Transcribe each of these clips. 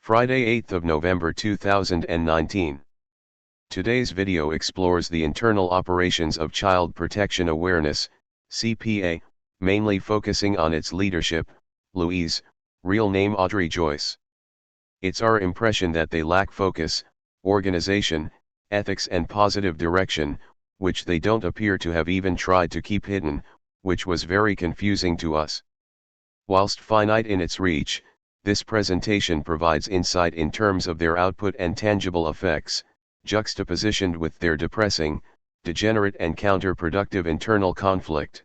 Friday 8th of November 2019. Today's video explores the internal operations of Child Protection Awareness, CPA, mainly focusing on its leadership, Louise, real name Audrey Joyce. It's our impression that they lack focus, organization, ethics and positive direction, which they don't appear to have even tried to keep hidden, which was very confusing to us. Whilst finite in its reach, this presentation provides insight in terms of their output and tangible effects, juxtapositioned with their depressing, degenerate and counterproductive internal conflict.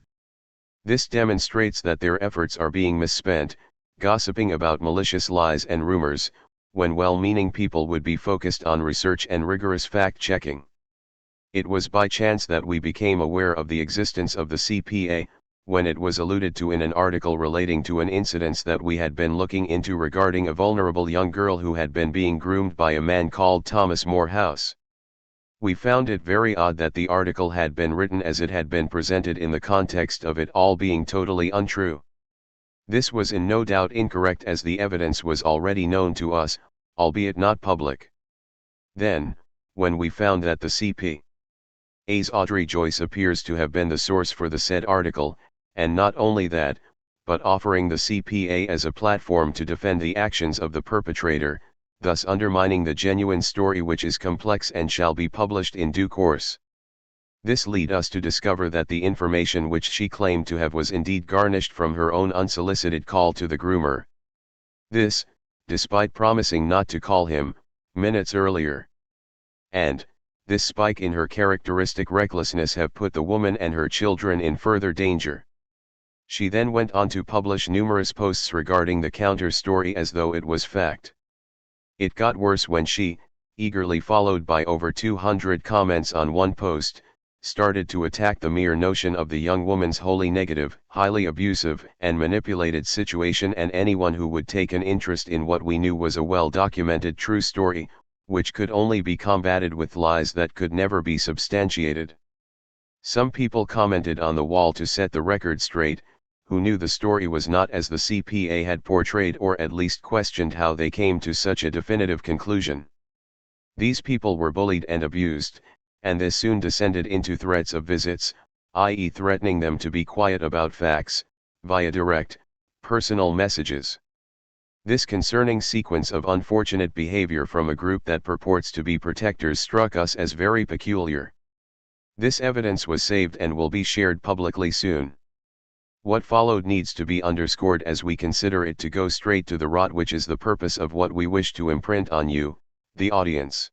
This demonstrates that their efforts are being misspent, gossiping about malicious lies and rumors, when well-meaning people would be focused on research and rigorous fact-checking. It was by chance that we became aware of the existence of the CPA, when it was alluded to in an article relating to an incident that we had been looking into regarding a vulnerable young girl who had been being groomed by a man called Thomas Morehouse. We found it very odd that the article had been written as it had been presented in the context of it all being totally untrue. This was in no doubt incorrect as the evidence was already known to us, albeit not public. Then, when we found that the CPA's Audrey Joyce appears to have been the source for the said article, and not only that, but offering the CPA as a platform to defend the actions of the perpetrator, thus undermining the genuine story which is complex and shall be published in due course. This led us to discover that the information which she claimed to have was indeed garnished from her own unsolicited call to the groomer. This, despite promising not to call him, minutes earlier. And, this spike in her characteristic recklessness have put the woman and her children in further danger. She then went on to publish numerous posts regarding the counter-story as though it was fact. It got worse when she, eagerly followed by over 200 comments on one post, started to attack the mere notion of the young woman's wholly negative, highly abusive and manipulated situation, and anyone who would take an interest in what we knew was a well-documented true story, which could only be combated with lies that could never be substantiated. Some people commented on the wall to set the record straight, who knew the story was not as the CPA had portrayed, or at least questioned how they came to such a definitive conclusion. These people were bullied and abused, and this soon descended into threats of visits, i.e. threatening them to be quiet about facts, via direct, personal messages. This concerning sequence of unfortunate behavior from a group that purports to be protectors struck us as very peculiar. This evidence was saved and will be shared publicly soon. What followed needs to be underscored as we consider it to go straight to the rot, which is the purpose of what we wish to imprint on you, the audience.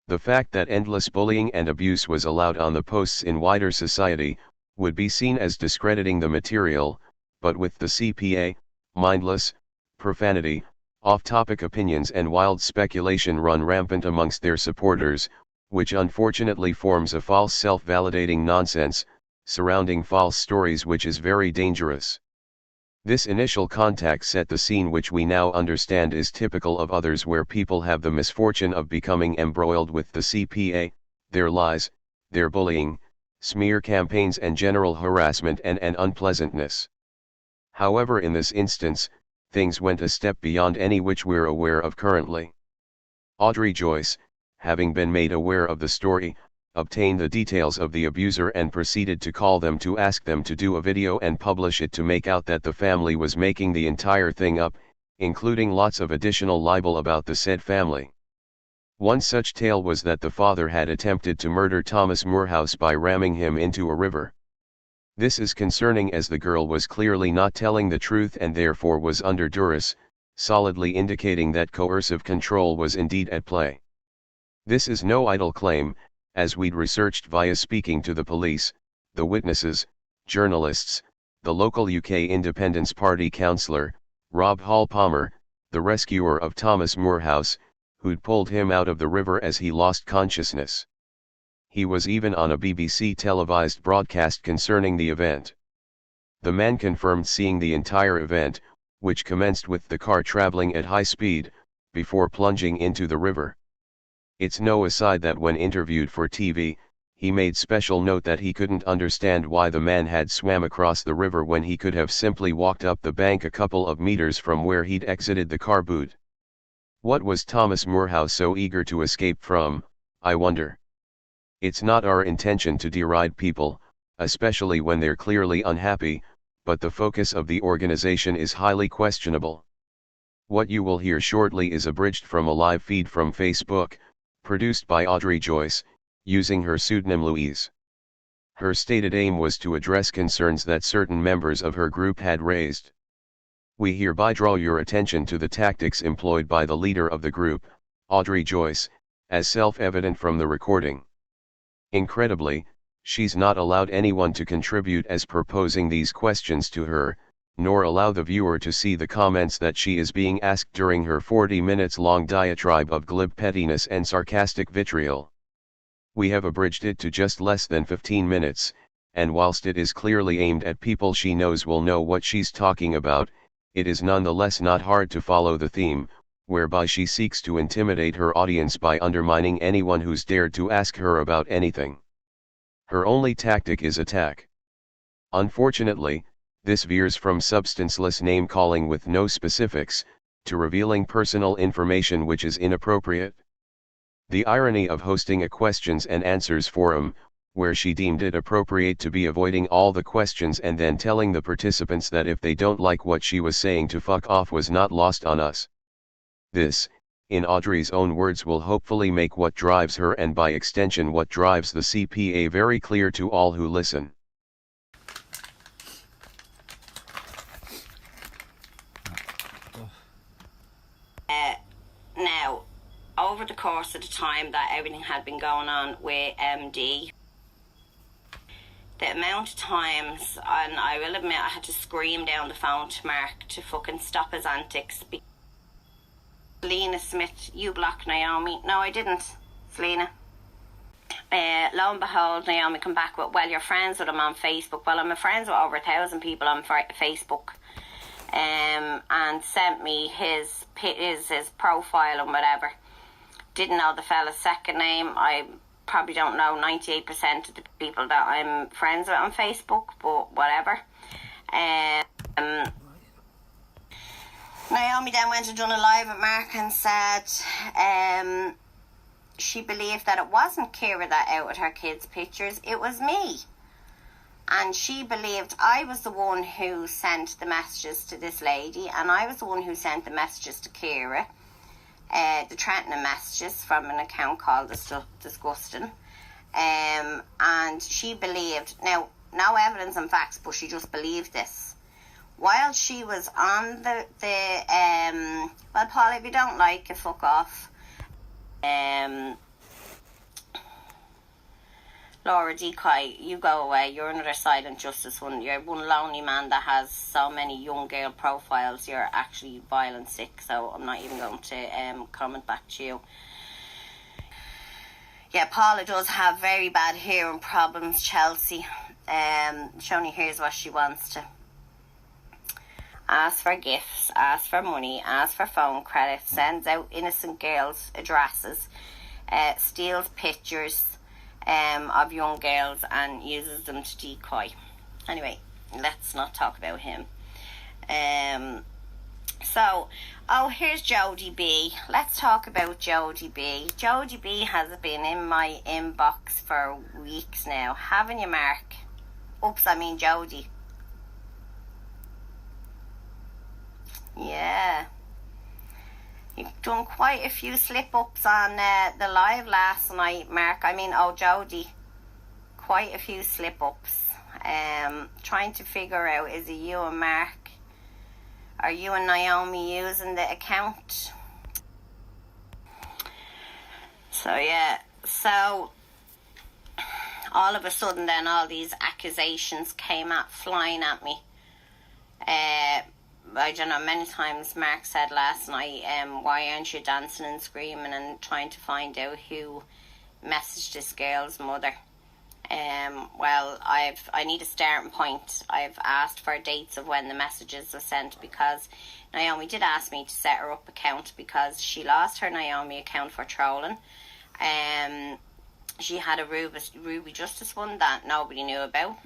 The fact that endless bullying and abuse was allowed on the posts in wider society, would be seen as discrediting the material, but with the CPA, mindless, profanity, off-topic opinions and wild speculation run rampant amongst their supporters, which unfortunately forms a false self-validating nonsense, surrounding false stories, which is very dangerous. This initial contact set the scene, which we now understand is typical of others, where people have the misfortune of becoming embroiled with the CPA, their lies, their bullying, smear campaigns and general harassment and unpleasantness. However, in this instance, things went a step beyond any which we're aware of currently. Audrey Joyce, having been made aware of the story, obtained the details of the abuser and proceeded to call them to ask them to do a video and publish it, to make out that the family was making the entire thing up, including lots of additional libel about the said family. One such tale was that the father had attempted to murder Thomas Morehouse by ramming him into a river. This is concerning, as the girl was clearly not telling the truth and therefore was under duress, solidly indicating that coercive control was indeed at play. This is no idle claim, as we'd researched via speaking to the police, the witnesses, journalists, the local UK Independence Party councillor, Rob Hall Palmer, the rescuer of Thomas Morehouse, who'd pulled him out of the river as he lost consciousness. He was even on a BBC televised broadcast concerning the event. The man confirmed seeing the entire event, which commenced with the car travelling at high speed, before plunging into the river. It's no aside that when interviewed for TV, he made special note that he couldn't understand why the man had swam across the river when he could have simply walked up the bank a couple of meters from where he'd exited the car boot. What was Thomas Morehouse so eager to escape from, I wonder? It's not our intention to deride people, especially when they're clearly unhappy, but the focus of the organization is highly questionable. What you will hear shortly is abridged from a live feed from Facebook, produced by Audrey Joyce, using her pseudonym Louise. Her stated aim was to address concerns that certain members of her group had raised. We hereby draw your attention to the tactics employed by the leader of the group, Audrey Joyce, as self-evident from the recording. Incredibly, she's not allowed anyone to contribute as proposing these questions to her, nor allow the viewer to see the comments that she is being asked during her 40 minutes long diatribe of glib pettiness and sarcastic vitriol. We have abridged it to just less than 15 minutes, and whilst it is clearly aimed at people she knows will know what she's talking about, it is nonetheless not hard to follow the theme, whereby she seeks to intimidate her audience by undermining anyone who's dared to ask her about anything. Her only tactic is attack. Unfortunately, this veers from substanceless name-calling with no specifics, to revealing personal information which is inappropriate. The irony of hosting a questions and answers forum, where she deemed it appropriate to be avoiding all the questions and then telling the participants that if they don't like what she was saying to fuck off, was not lost on us. This, in Audrey's own words, will hopefully make what drives her and by extension what drives the CPA very clear to all who listen. Now, over the course of the time that everything had been going on with MD, the amount of times, and I will admit I had to scream down the phone to Mark to fucking stop his antics. Selena Smith, you blocked Naomi. No, I didn't, Selena. Lo and behold, Naomi come back with, well, you're friends with him on Facebook. Well, I'm friends with over 1,000 people on Facebook. And sent me his profile and whatever. Didn't know the fella's second name. I probably don't know 98% of the people that I'm friends with on Facebook, but whatever. Naomi then went and done a live at Mark and said she believed that it wasn't Ciara that outed her kids' pictures, it was me. And she believed I was the one who sent the messages to this lady, and I was the one who sent the messages to Ciara, the threatening messages from an account called Disgusting. And she believed, now, no evidence and facts, but she just believed this. While she was on well, Paul, if you don't like it, fuck off. Laura Decoy, you go away. You're another silent justice one. You're one lonely man that has so many young girl profiles. You're actually violent sick, so I'm not even going to comment back to you. Yeah, Paula does have very bad hearing problems, Chelsea. She only hears what she wants to. Asks for gifts, asks for money, asks for phone credit, sends out innocent girls' addresses, steals pictures of young girls and uses them to decoy. Anyway, let's not talk about him. Here's Jody B. Let's talk about Jody B. Jody B has been in my inbox for weeks now, haven't you, Mark? Oops, I mean Jody. Yeah. You've done quite a few slip-ups on the live last night, Mark. Jody. Quite a few slip-ups. Trying to figure out, is it you and Mark? Are you and Naomi using the account? So all of a sudden then all these accusations came flying at me. I don't know, many times Mark said last night, why aren't you dancing and screaming and trying to find out who messaged this girl's mother? Well, I need a starting point. I've asked for dates of when the messages were sent, because Naomi did ask me to set her up account because she lost her Naomi account for trolling. She had a Ruby Justice one that nobody knew about.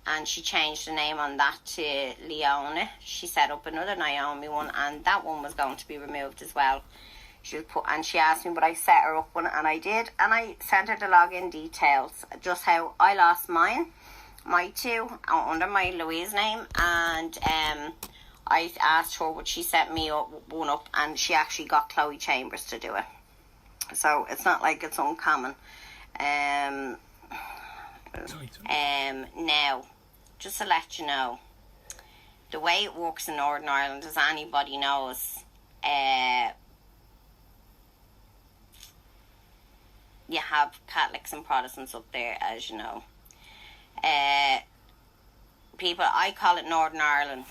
and she changed the name on that to Leona. She set up another Naomi one, and that one was going to be removed as well. She asked me would I set her up one, and I did, and I sent her the login details, just how I lost my two under my Louise name, and I asked her would she set me one up, and she actually got Chloe Chambers to do it. So it's not like it's uncommon. Now, just to let you know, the way it works in Northern Ireland, as anybody knows, you have Catholics and Protestants up there, as you know. People, I call it Northern Ireland.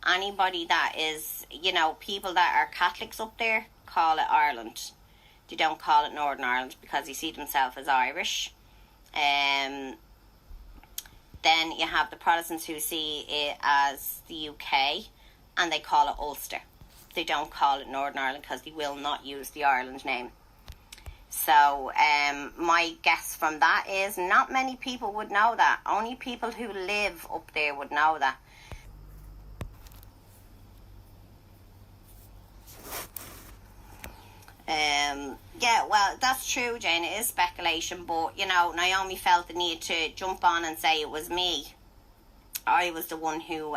Anybody that is, people that are Catholics up there call it Ireland. They don't call it Northern Ireland because they see themselves as Irish. Then you have the Protestants who see it as the UK, and they call it Ulster. They don't call it Northern Ireland because they will not use the Ireland name. So my guess from that is not many people would know that. Only people who live up there would know that. Yeah, well, that's true, Jane. It is speculation, but Naomi felt the need to jump on and say it was me. I was the one who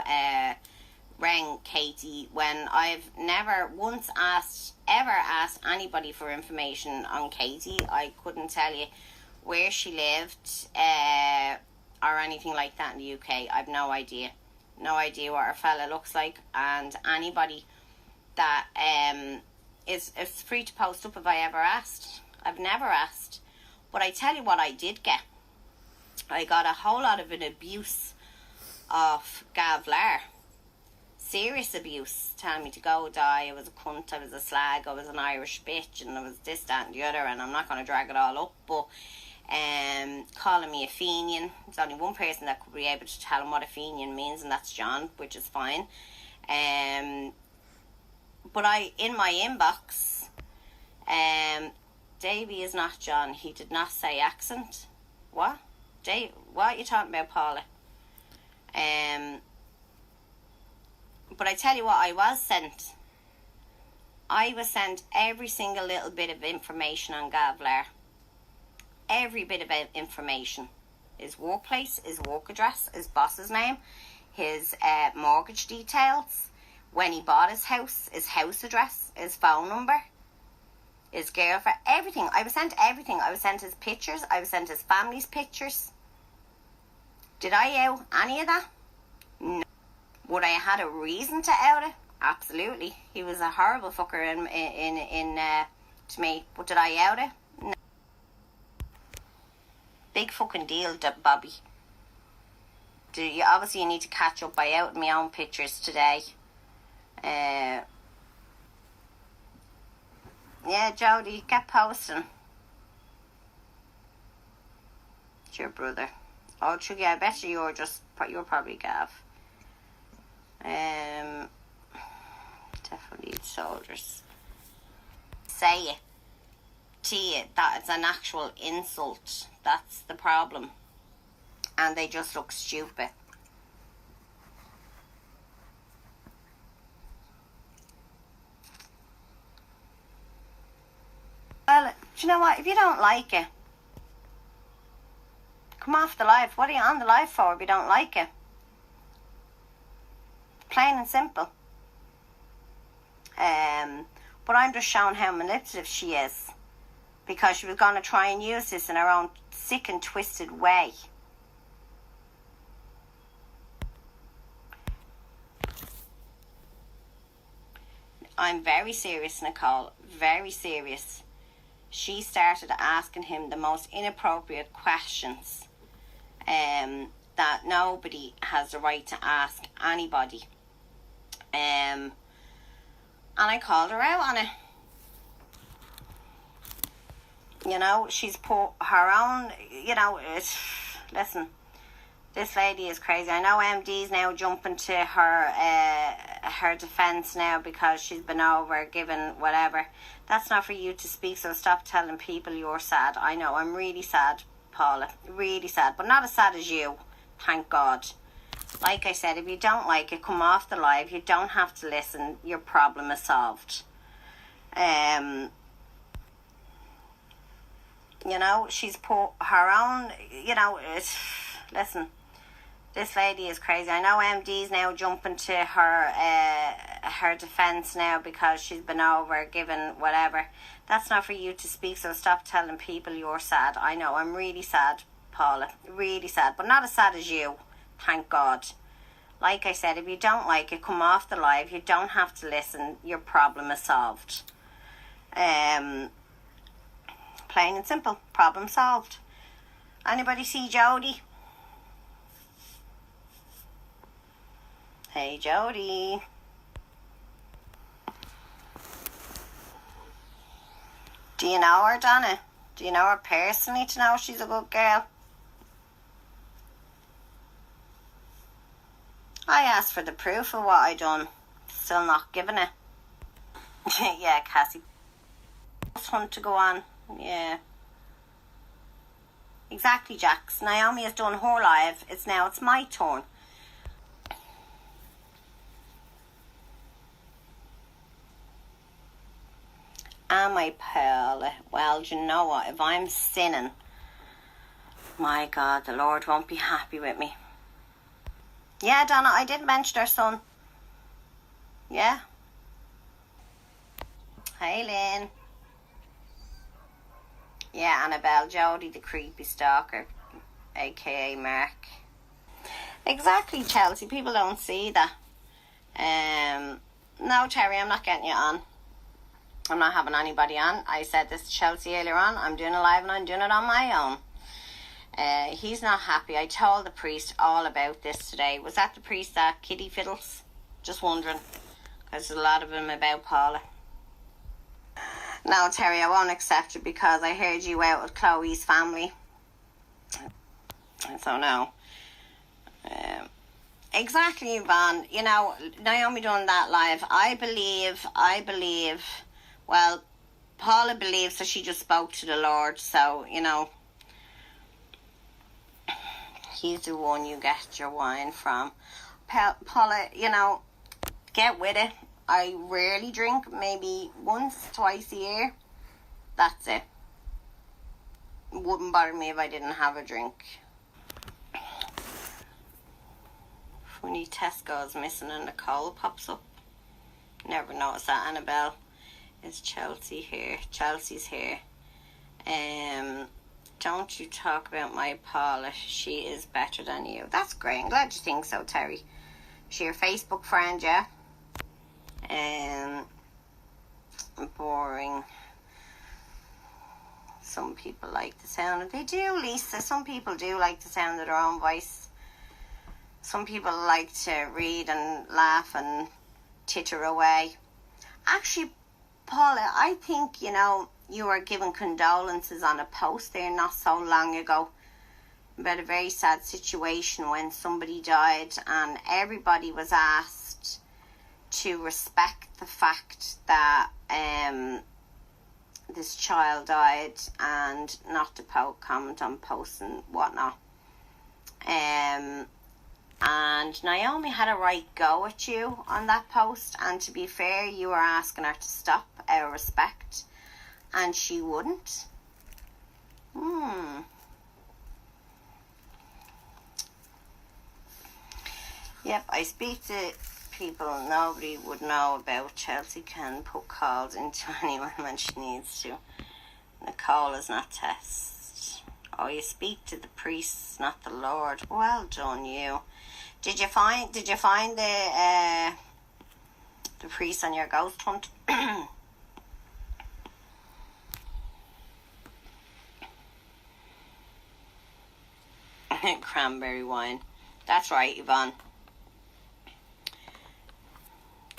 rang Katie when I've never once ever asked anybody for information on Katie. I couldn't tell you where she lived or anything like that in the UK. I've no idea. No idea what her fella looks like, and anybody that is free to post up if I ever asked. I've never asked. But I tell you what I did get. I got a whole lot of an abuse of Gav Lair. Serious abuse. Telling me to go die. I was a cunt. I was a slag. I was an Irish bitch. And I was this, that and the other. And I'm not going to drag it all up. But calling me a Fenian. There's only one person that could be able to tell him what a Fenian means. And that's John. Which is fine. But in my inbox, Davy is not John. He did not say accent. What? What are you talking about, Paula? But I tell you what, I was sent every single little bit of information on Gav Lair. Every bit of information. His workplace, his work address, his boss's name, his mortgage details, when he bought his house address, his phone number, his girlfriend, everything. I was sent everything. I was sent his pictures. I was sent his family's pictures. Did I out any of that? No. Would I have had a reason to out it? Absolutely. He was a horrible fucker to me. But did I out it? No. Big fucking deal, Bobby. Obviously you need to catch up by outing my own pictures today. Yeah, Jody, get posting. It's your brother. Oh, true, yeah, I bet you're probably Gav. Definitely soldiers. Say it to you that it's an actual insult. That's the problem. And they just look stupid. Well, do you know what? If you don't like it, come off the live. What are you on the live for if you don't like it? Plain and simple. But I'm just showing how manipulative she is. Because she was going to try and use this in her own sick and twisted way. I'm very serious, Nicole. Very serious. She started asking him the most inappropriate questions that nobody has the right to ask anybody. And I called her out on it. She's put her own, listen, this lady is crazy. I know MD's now jumping to her defence now because she's been over, given whatever. That's not for you to speak, so stop telling people you're sad. I know, I'm really sad, Paula. Really sad, but not as sad as you. Thank God. Like I said, if you don't like it, come off the live. You don't have to listen. Your problem is solved. You know, she's put her own, you know, listen, this lady is crazy. I know MD's now jumping to her defence now because she's been over, given whatever. That's not for you to speak, so stop telling people you're sad. I know, I'm really sad, Paula, really sad, but not as sad as you, thank God. Like I said, if you don't like it, come off the live. You don't have to listen. Your problem is solved. Plain and simple. Problem solved. Anybody see Jody? Hey, Jody. Do you know her, Donna? Do you know her personally to know she's a good girl? I asked for the proof of what I done. Still not giving it. Yeah, Cassie. Just want to go on. Yeah. Exactly, Jax. Naomi has done her live. It's my turn. Am I, Paula? Well, do you know what? If I'm sinning, my God, the Lord won't be happy with me. Yeah, Donna, I did mention her son. Yeah. Hey, Lynn. Yeah, Annabelle, Jody, the creepy stalker, a.k.a. Mark. Exactly, Chelsea. People don't see that. No, Terry, I'm not getting you on. I'm not having anybody on. I said this to Chelsea earlier on. I'm doing a live and I'm doing it on my own. He's not happy. I told the priest all about this today. Was that the priest that Kitty Fiddles? Just wondering. Because there's a lot of them about Paula. No, Terry, I won't accept it because I heard you out with Chloe's family. So no. Exactly, Yvonne. You know, Naomi done that live. I believe, well, Paula believes that she just spoke to the Lord. So, you know, he's the one you get your wine from. Paula, you know, get with it. I rarely drink, maybe once, twice a year. That's it. Wouldn't bother me if I didn't have a drink. Funny, Tesco's missing and Nicole pops up. Never noticed that. Annabelle. Is Chelsea here? Chelsea's here. Don't you talk about my Paula. She is better than you. That's great. I'm glad you think so, Terry. She your Facebook friend, yeah? Boring. Some people like the sound of, they do, Lisa. Some people do like the sound of their own voice. Some people like to read and laugh and titter away. Actually, Paula, I think, you know, you were given condolences on a post there not so long ago about a very sad situation when somebody died, and everybody was asked to respect the fact that this child died and not to comment on posts and whatnot. And Naomi had a right go at you on that post, and to be fair, you were asking her to stop out of respect, and she wouldn't. Yep, I speak to people nobody would know about. Chelsea can put calls into anyone when she needs to. Nicole is not test. Oh, you speak to the priests, not the Lord. Well done, you. Did you find the priest on your ghost hunt? Cranberry wine. That's right, Yvonne.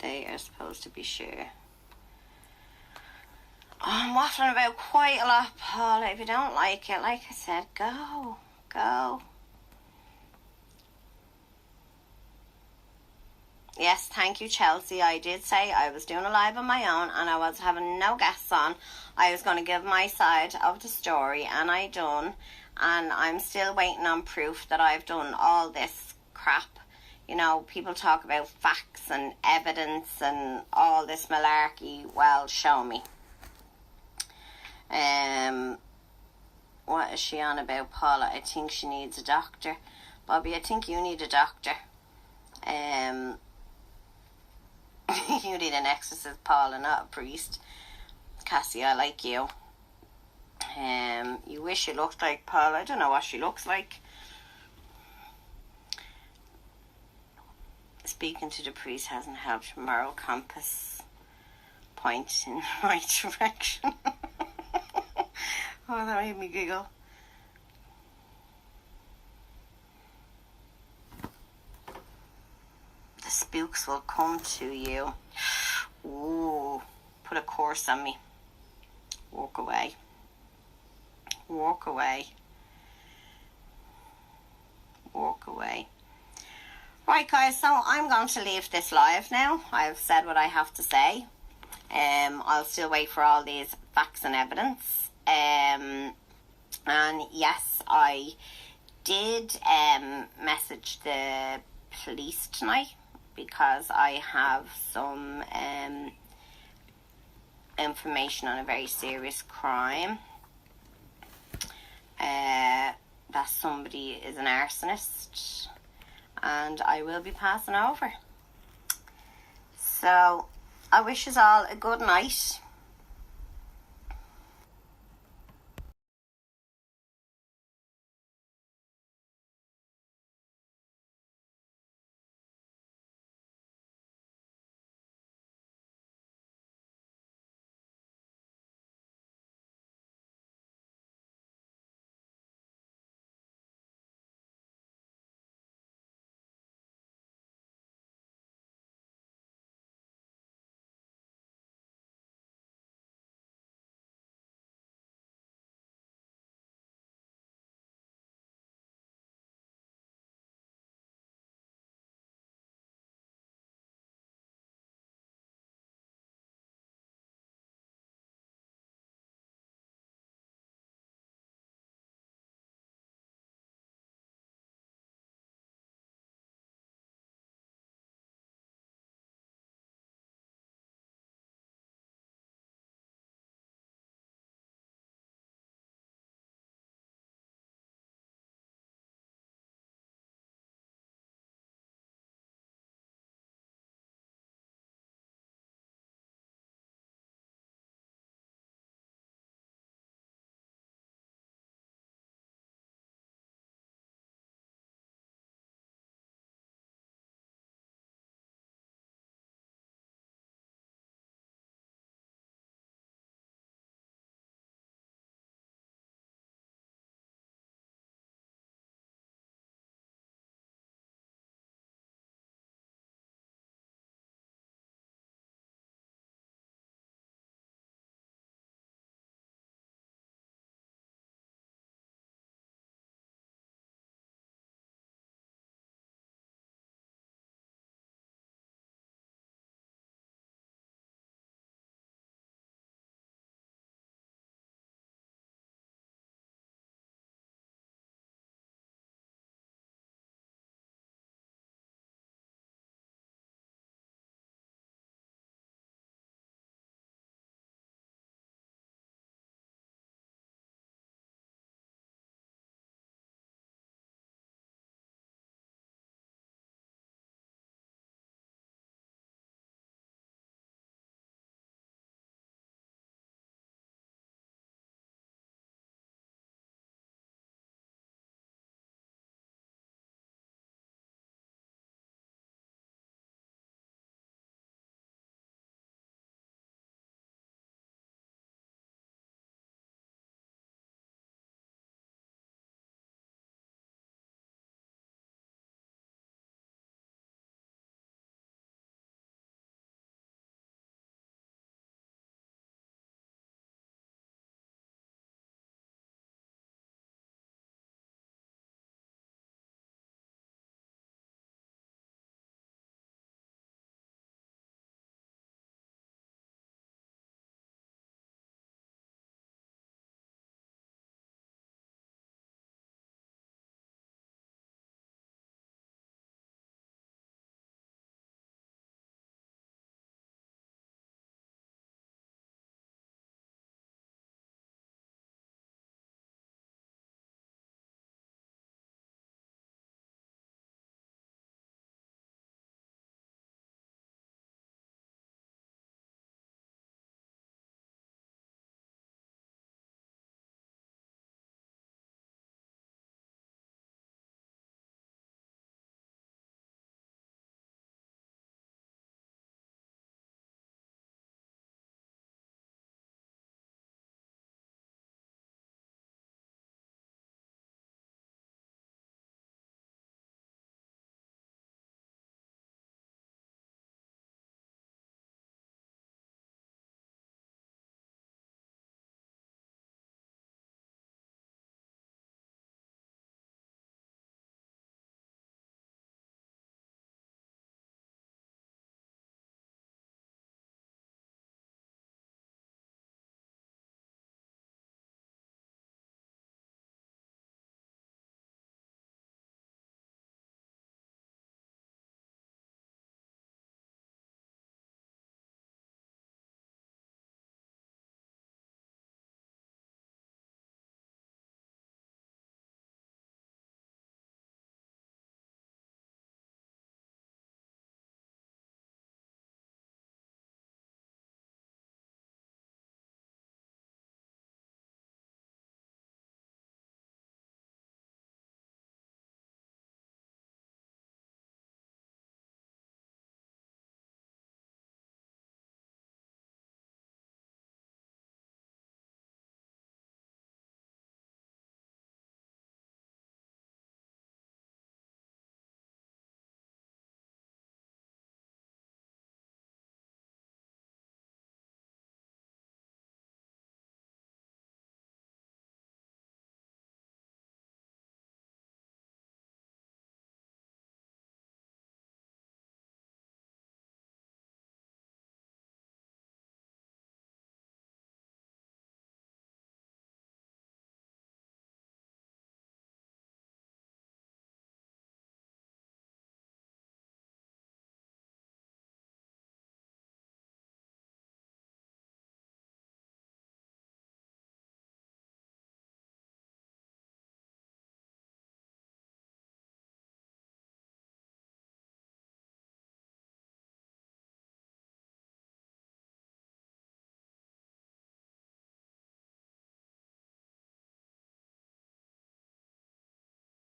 They are supposed to be sure. Oh, I'm waffling about quite a lot, Paula. If you don't like it, like I said, go. Yes, thank you, Chelsea. I did say I was doing a live on my own and I was having no guests on. I was going to give my side of the story, and I done. and I'm still waiting on proof that I've done all this crap. You know, people talk about facts and evidence and all this malarkey. Well, show me. What is she on about, Paula? I think she needs a doctor. Bobby, I think you need a doctor. You need an exorcist, Paula, not a priest. Cassie, I like you. You wish you looked like Paula. I don't know what she looks like. Speaking to the priest hasn't helped. Moral compass point in the right direction. Oh, that made me giggle. The spooks will come to you. Ooh, put a curse on me. Walk away. Walk away. Walk away. Right, guys, so I'm going to leave this live now. I've said what I have to say. I'll still wait for all these facts and evidence. And yes, I did message the police tonight because I have some information on a very serious crime. That somebody is an arsonist, and I will be passing over. So I wish us all a good night.